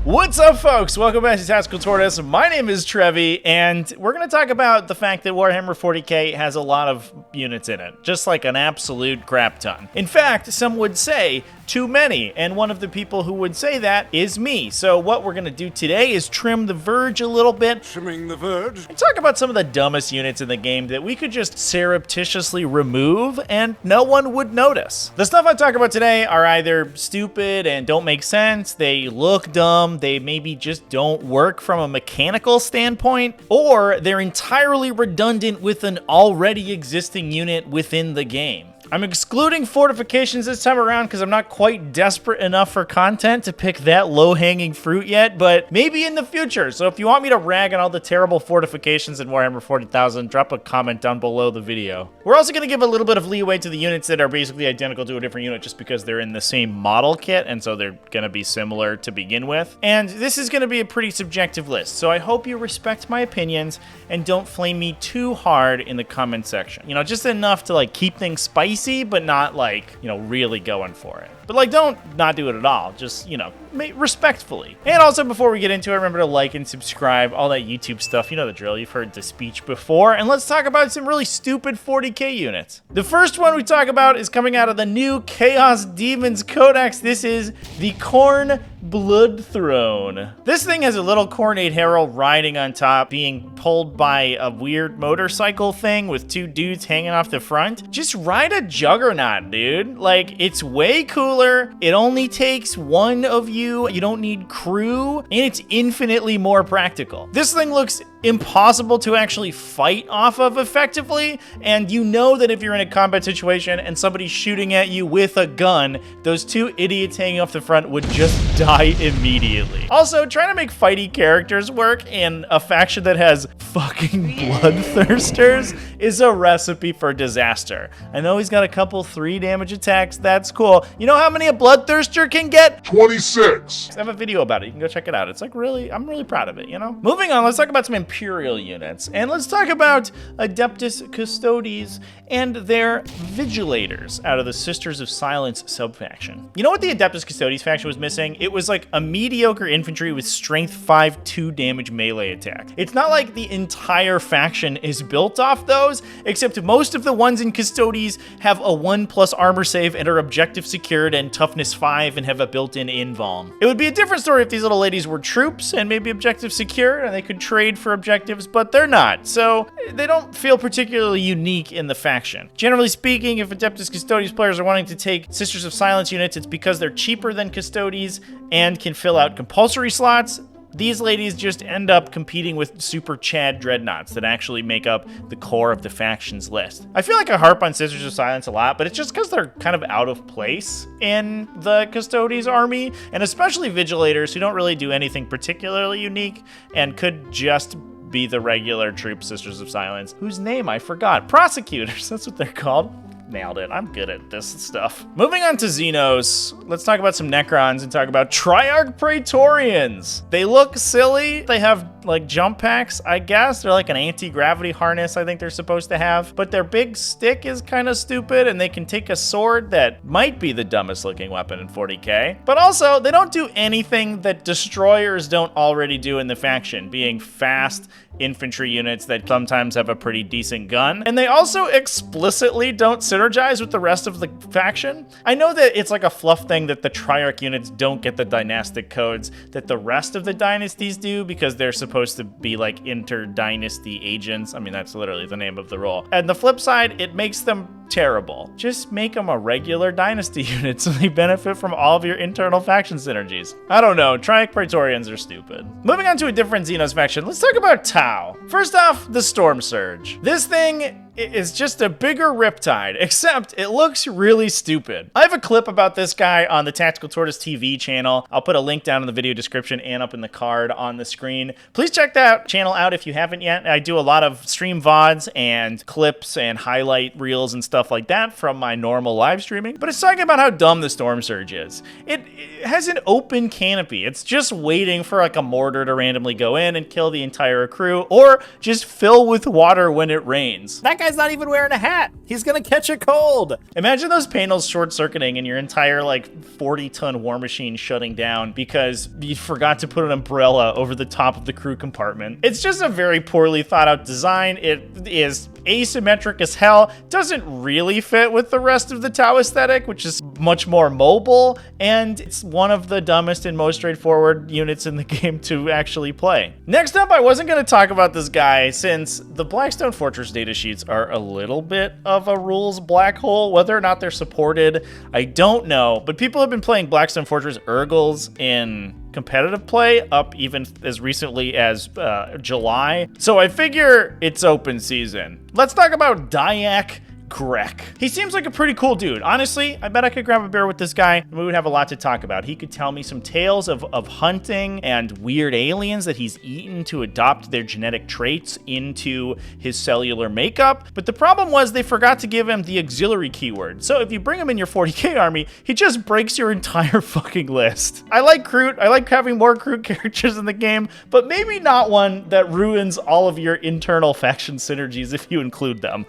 What's up, folks? Welcome back to Tactical Tortoise. My name is Trevi, and we're going to talk about the fact that Warhammer 40k has a lot of units in it, just like an absolute crap ton. In fact, some would say too many, and one of the people who would say that is me. So what we're going to do today is trim the verge a little bit. Trimming the verge. And talk about some of the dumbest units in the game that we could just surreptitiously remove and no one would notice. The stuff I talk about today are either stupid and don't make sense, they look dumb, they maybe just don't work from a mechanical standpoint, or they're entirely redundant with an already existing unit within the game. I'm excluding fortifications this time around because I'm not quite desperate enough for content to pick that low-hanging fruit yet, but maybe in the future. So if you want me to rag on all the terrible fortifications in Warhammer 40,000, drop a comment down below the video. We're also going to give a little bit of leeway to the units that are basically identical to a different unit just because they're in the same model kit, and so they're going to be similar to begin with. And this is going to be a pretty subjective list, so I hope you respect my opinions and don't flame me too hard in the comment section. You know, just enough to like keep things spicy, but not like, you know, really going for it. But like, don't not do it at all. Just, you know, respectfully. And also, before we get into it, remember to like and subscribe, all that YouTube stuff. You know the drill. You've heard the speech before. And let's talk about some really stupid 40k units. The first one we talk about is coming out of the new Chaos Demons Codex. This is the Khorne Blood Throne. This thing has a little Khornate Herald riding on top, being pulled by a weird motorcycle thing with two dudes hanging off the front. Just ride a Juggernaut, dude. Like, it's way cooler. It only takes one of you. You don't need crew, and it's infinitely more practical. This thing looks impossible to actually fight off of effectively, and you know that if you're in a combat situation and somebody's shooting at you with a gun, those two idiots hanging off the front would just die immediately. Also, trying to make fighty characters work in a faction that has fucking bloodthirsters is a recipe for disaster. I know he's got a couple 3 damage attacks, that's cool. You know how many a bloodthirster can get? 26. I have a video about it, you can go check it out. It's like really, I'm really proud of it, you know? Moving on, let's talk about some Imperial units, and let's talk about Adeptus Custodes and their Vigilators out of the Sisters of Silence subfaction. You know what the Adeptus Custodes faction was missing? It was like a mediocre infantry with strength 5, 2 damage melee attack. It's not like the entire faction is built off those, except most of the ones in Custodes have a 1+ armor save and are objective secured and toughness 5 and have a built-in invuln. It would be a different story if these little ladies were troops and maybe objective secured and they could trade for objectives, but they're not, so they don't feel particularly unique in the faction. Generally speaking, if Adeptus Custodes players are wanting to take Sisters of Silence units, it's because they're cheaper than Custodes and can fill out compulsory slots. These ladies just end up competing with Super Chad Dreadnoughts that actually make up the core of the faction's list. I feel like I harp on Sisters of Silence a lot, but it's just because they're kind of out of place in the Custodes army, and especially Vigilators, who don't really do anything particularly unique and could just be the regular troop Sisters of Silence, whose name I forgot. Prosecutors, that's what they're called. Nailed it. I'm good at this stuff. Moving on to Xenos, let's talk about some Necrons and talk about Triarch Praetorians. They look silly. They have like jump packs, I guess. They're like an anti-gravity harness I think they're supposed to have, but their big stick is kind of stupid, and they can take a sword that might be the dumbest looking weapon in 40k. But also, they don't do anything that destroyers don't already do in the faction, being fast infantry units that sometimes have a pretty decent gun. And they also explicitly don't synergize with the rest of the faction. I know that it's like a fluff thing that the Triarch units don't get the dynastic codes that the rest of the dynasties do because they're supposed to be like inter-dynasty agents. I mean, that's literally the name of the role. And the flip side, it makes them terrible. Just make them a regular dynasty unit so they benefit from all of your internal faction synergies. I don't know, Triarch Praetorians are stupid. Moving on to a different Xenos faction, let's talk about Tau. First off, the Storm Surge. This thing is just a bigger Riptide, except it looks really stupid. I have a clip about this guy on the Tactical Tortoise TV channel. I'll put a link down in the video description and up in the card on the screen. Please check that channel out if you haven't yet. I do a lot of stream VODs and clips and highlight reels and stuff like that from my normal live streaming, but it's talking about how dumb the Storm Surge is. It has an open canopy. It's just waiting for like a mortar to randomly go in and kill the entire crew, or just fill with water when it rains. That guy guy's not even wearing a hat. He's gonna catch a cold. Imagine those panels short-circuiting and your entire, like, 40-ton war machine shutting down because you forgot to put an umbrella over the top of the crew compartment. It's just a very poorly thought-out design. It is asymmetric as hell, doesn't really fit with the rest of the Tau aesthetic, which is much more mobile, and it's one of the dumbest and most straightforward units in the game to actually play. Next up, I wasn't going to talk about this guy since the Blackstone Fortress datasheets are a little bit of a rules black hole. Whether or not they're supported, I don't know, but people have been playing Blackstone Fortress Urgles in competitive play up even as recently as July. So I figure it's open season. Let's talk about Diak. Grek. He seems like a pretty cool dude. Honestly, I bet I could grab a beer with this guy and we would have a lot to talk about. He could tell me some tales of hunting and weird aliens that he's eaten to adopt their genetic traits into his cellular makeup. But the problem was they forgot to give him the auxiliary keyword. So if you bring him in your 40k army, he just breaks your entire fucking list. I like Kroot. I like having more Kroot characters in the game, but maybe not one that ruins all of your internal faction synergies if you include them.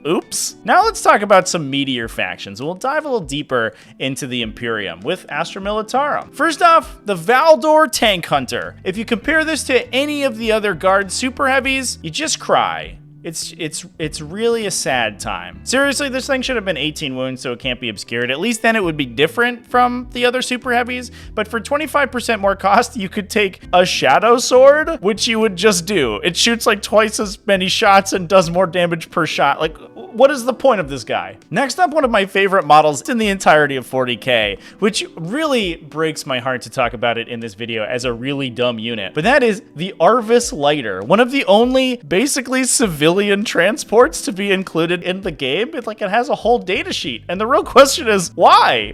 Oops. Now let's talk about some meatier factions. We'll dive a little deeper into the Imperium with Astra Militarum. First off, the Valdor Tank Hunter. If you compare this to any of the other Guard Super Heavies, you just cry. It's really a sad time. Seriously, this thing should have been 18 wounds, so it can't be obscured. At least then it would be different from the other super heavies. But for 25% more cost, you could take a Shadow Sword, which you would just do. It shoots like twice as many shots and does more damage per shot. Like, what is the point of this guy? Next up, one of my favorite models in the entirety of 40k, which really breaks my heart to talk about it in this video as a really dumb unit. But that is the Arvis Lighter, one of the only basically civilian transports to be included in the game. It has a whole data sheet. And the real question is, why?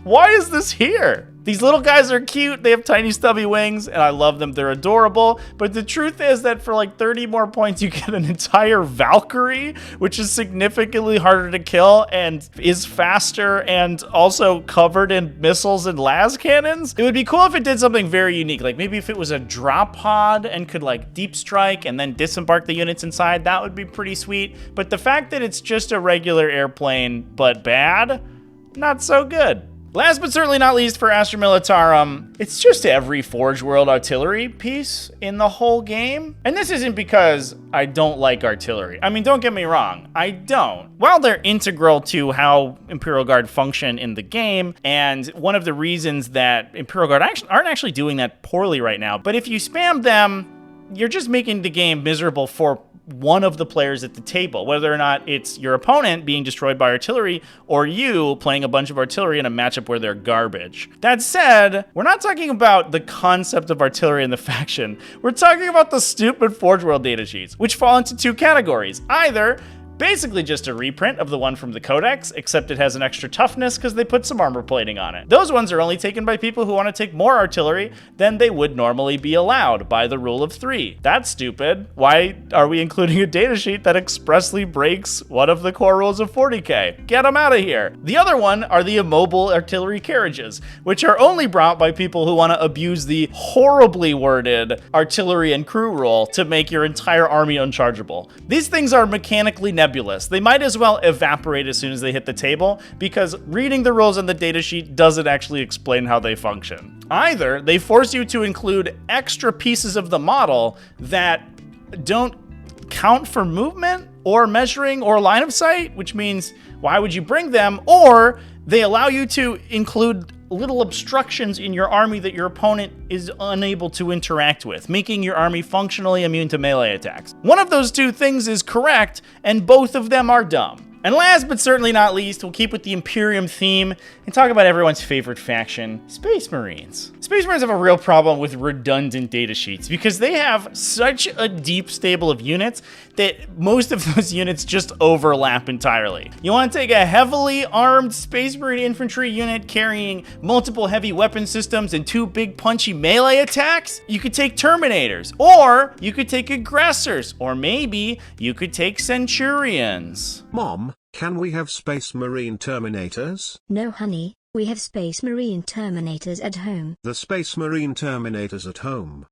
Why is this here? These little guys are cute, they have tiny stubby wings, and I love them, they're adorable, but the truth is that for like 30 more points you get an entire Valkyrie, which is significantly harder to kill and is faster and also covered in missiles and las cannons. It would be cool if it did something very unique, like maybe if it was a drop pod and could like deep strike and then disembark the units inside, that would be pretty sweet, but the fact that it's just a regular airplane but bad, not so good. Last but certainly not least for Astra Militarum, it's just every Forge World artillery piece in the whole game. And this isn't because I don't like artillery. I mean, don't get me wrong, I don't. While they're integral to how Imperial Guard function in the game, and one of the reasons that Imperial Guard aren't actually doing that poorly right now, but if you spam them, you're just making the game miserable for one of the players at the table, whether or not it's your opponent being destroyed by artillery or you playing a bunch of artillery in a matchup where they're garbage. That said, we're not talking about the concept of artillery in the faction. We're talking about the stupid Forge World datasheets, which fall into two categories. Either basically just a reprint of the one from the Codex, except it has an extra toughness because they put some armor plating on it. Those ones are only taken by people who want to take more artillery than they would normally be allowed by the rule of 3. That's stupid. Why are we including a datasheet that expressly breaks one of the core rules of 40k? Get them out of here. The other one are the immobile artillery carriages, which are only brought by people who want to abuse the horribly worded artillery and crew rule to make your entire army unchargeable. These things are mechanically nebulous. They might as well evaporate as soon as they hit the table because reading the rules on the datasheet doesn't actually explain how they function. Either they force you to include extra pieces of the model that don't count for movement or measuring or line of sight, which means why would you bring them? Or they allow you to include little obstructions in your army that your opponent is unable to interact with, making your army functionally immune to melee attacks. One of those two things is correct, and both of them are dumb. And last but certainly not least, we'll keep with the Imperium theme and talk about everyone's favorite faction, Space Marines. Space Marines have a real problem with redundant datasheets because they have such a deep stable of units that most of those units just overlap entirely. You want to take a heavily armed Space Marine infantry unit carrying multiple heavy weapon systems and 2 big punchy melee attacks? You could take Terminators, or you could take Aggressors, or maybe you could take Centurions. Mom, can we have Space Marine Terminators? No honey, we have Space Marine Terminators at home. The Space Marine Terminators at home.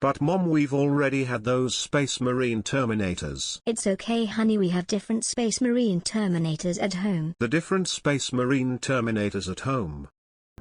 But Mom, we've already had those Space Marine Terminators. It's okay, honey, we have different Space Marine Terminators at home. The different Space Marine Terminators at home.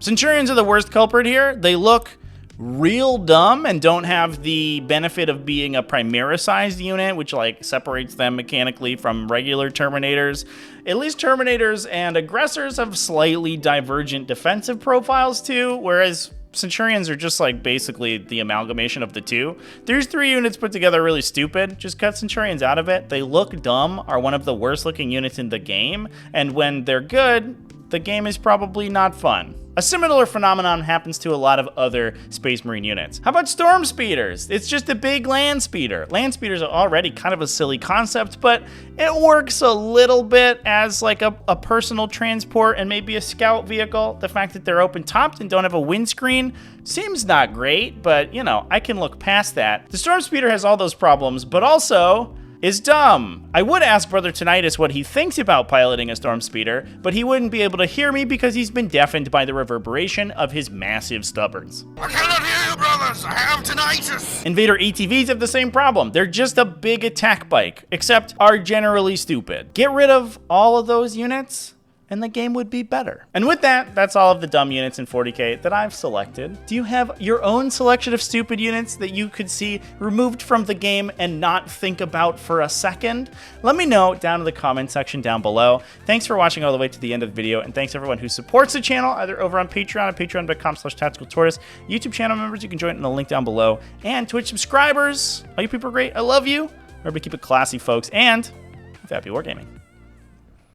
Centurions are the worst culprit here. They look real dumb and don't have the benefit of being a Primaris-sized unit, which like separates them mechanically from regular Terminators. At least Terminators and Aggressors have slightly divergent defensive profiles too, whereas Centurions are just like basically the amalgamation of the two. These three units put together are really stupid. Just cut Centurions out of it. They look dumb, are one of the worst looking units in the game, and when they're good, the game is probably not fun. A similar phenomenon happens to a lot of other Space Marine units. How about Storm Speeders? It's just a big land speeder. Land speeders are already kind of a silly concept, but it works a little bit as like a personal transport and maybe a scout vehicle. The fact that they're open-topped and don't have a windscreen seems not great, but you know, I can look past that. The Storm Speeder has all those problems, but also is dumb. I would ask Brother Tinnitus what he thinks about piloting a Storm Speeder, but he wouldn't be able to hear me because he's been deafened by the reverberation of his massive stubborns. I cannot hear you, brothers. I have tinnitus. Invader ATVs have the same problem. They're just a big attack bike, except are generally stupid. Get rid of all of those units, and the game would be better. And with that, that's all of the dumb units in 40k that I've selected. Do you have your own selection of stupid units that you could see removed from the game and not think about for a second? Let me know down in the comment section down below. Thanks for watching all the way to the end of the video, and thanks everyone who supports the channel, either over on Patreon at patreon.com/tacticaltortoise. YouTube channel members, you can join in the link down below. And Twitch subscribers, all you people are great. I love you. Remember to keep it classy, folks, and happy wargaming.